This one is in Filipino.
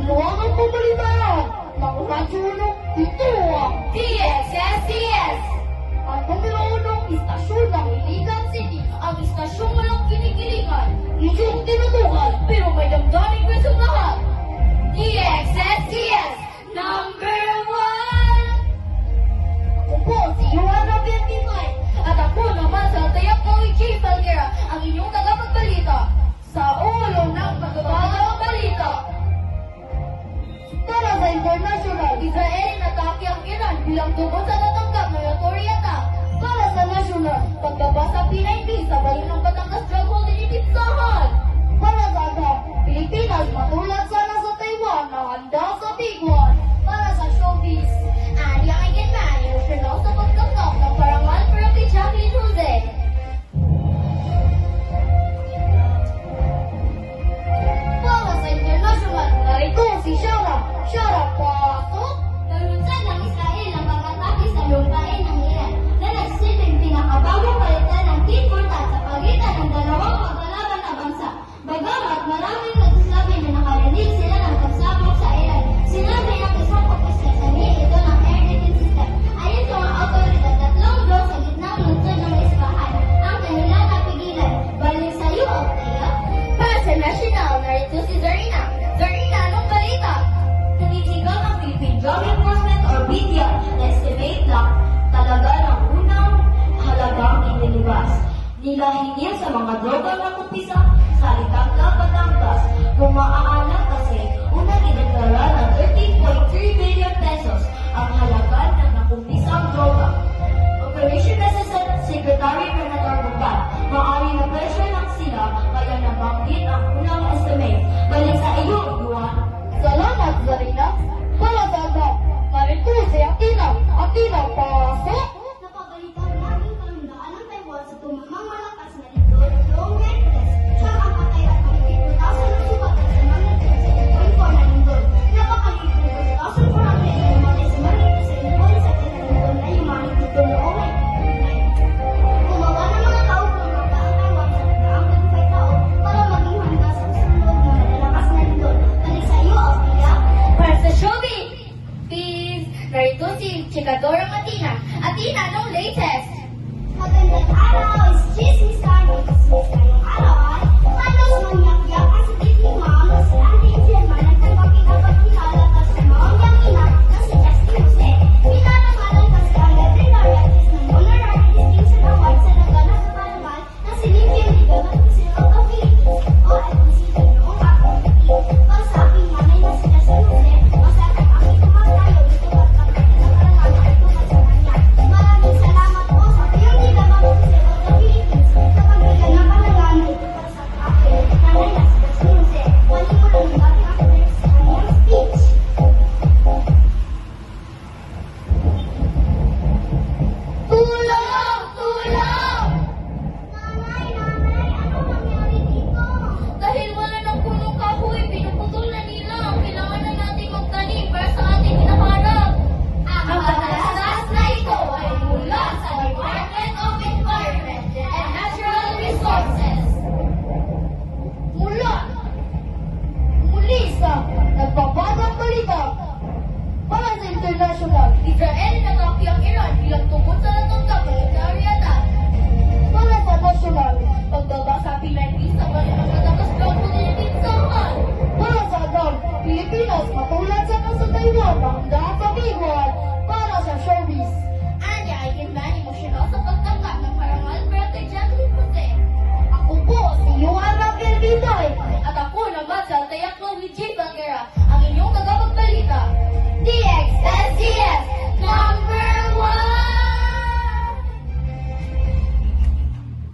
Luwag ang pabalitaan ng radyo ito ang DXSDS! ang numero 1 istasyon ng Iligan City, Ang istasyong walang kinikilingan, inyong tinutukan. pero may damdamin ko sa lahat. DXSDS! Number 1! Ako po si Joanna Bianquinoy. At ako naman sa tayak ko J. Falguera, ang inyong tagapagbalita. Sa ulo ng pagbabagang balita. Para sa international, Israel inatake ang Iran bilang tugon sa natanggap na military attack. para sa national, Paglabas sa P9P sa balo ng Batangas drug holding inibsahan. para sa Pilipinas, matulad sana sa Taiwan na handa sa Big One. Para sa showbiz, Annie ang Eigenman, emosyonal sa pagtanggap ng parangal para kay Jacqueline Jose. Para sa international, narito si Shara. Shara, pasok! Nalunsad ng Israel ang pag-atake sa lupain ng Iran na nagsilbing pinakabagong palitan ng tinportan sa pagitan ng dalawang maglalaban na bansa. Bagamat maraming nagsasabi na nakarinig sila ng pagsabog sa Iran, sinabi ng isang opisyal sa ito ng air defense system. Ayon sa mga autoridad, 3 drone sa gitnang lungsod ng Isfahan ang kanilang napigilan. Balik sa iyo, Althea. Para sa national, narito si Zarina. Zarina, anong balita? Tinitigaw ng Philippine Drug Enforcement or BDR na estimate na talaga ng unang halagang inilibas. Nilahingil sa mga droga na kumpisa sa Litangga, Batangas. Kung maaanak kasi, unang ideklara ng 13.3 billion pesos ang halaga ng nakumpisang droga. Operation Assistant Secretary Renator Bukan, maaari na pressure lang sila kaya nabanggit ang unang estimate. Balik sa iyo, Yuan. Salamat, Zarina. Para sa narito si Atina. Atina, pasok! Napabalikan namin kalandaan ng Taiwan sa tumamang malakas na lindol noong Miyerkules. Siya ang patay at mahigit 2,000 na sumatan sa magnitude sa 8.4 na lindol. Napakaligid 2,400 na namatay sa magnitude sa 8.7 na lindol na yung magnitude noong May. Gumawa ng mga tao kung magdaan Taiwan sa nagdaang 25 tao para maging handa sa kasunod na malalakas na lindol. Balik sa iyo, Althea. Para sa showbiz, please, narito si Chikadorang Atina. Atina, anong latest? Magandang araw, is Chismis Kano. Chismis Kanong araw ay halos manyak-yak ang sa dating mom na si Auntie Gemma nagtanggap pinapagkilala ka sa mom niyang ina na si Justin Jose. Pinanangalan kasi ang legendary artist ng Honorary Distinction Award sa naganap sa Balaban na si Limpia Liga ng Council of the Philippines o FCC noong 2015. Para sa aking nanay na si Justin Jose, masarap ang aking kumatayo dito at kapatid na karangalan ay tungkol sa kanya. Maraming salamat po sa iyong Liga ng Council of the Philippines sa pagbigyan ng karangalan ito para sa akin. Nanay na si Justin Jose, walang mo lang yung ating affairs sa kanyang speech. Tulong! Tulong! Nanay, ano nangyari dito? Dahil wala ng punong kahoy, pinuputol na nila. Kailangan na natin magtanim para sa ating hinaharap. Ang patalastas na ito ay mula sa Department of Environment and Natural Resources. Muli sa nagbabagang balita. Para sa international, Israel inatake ang Iran bilang tugon sa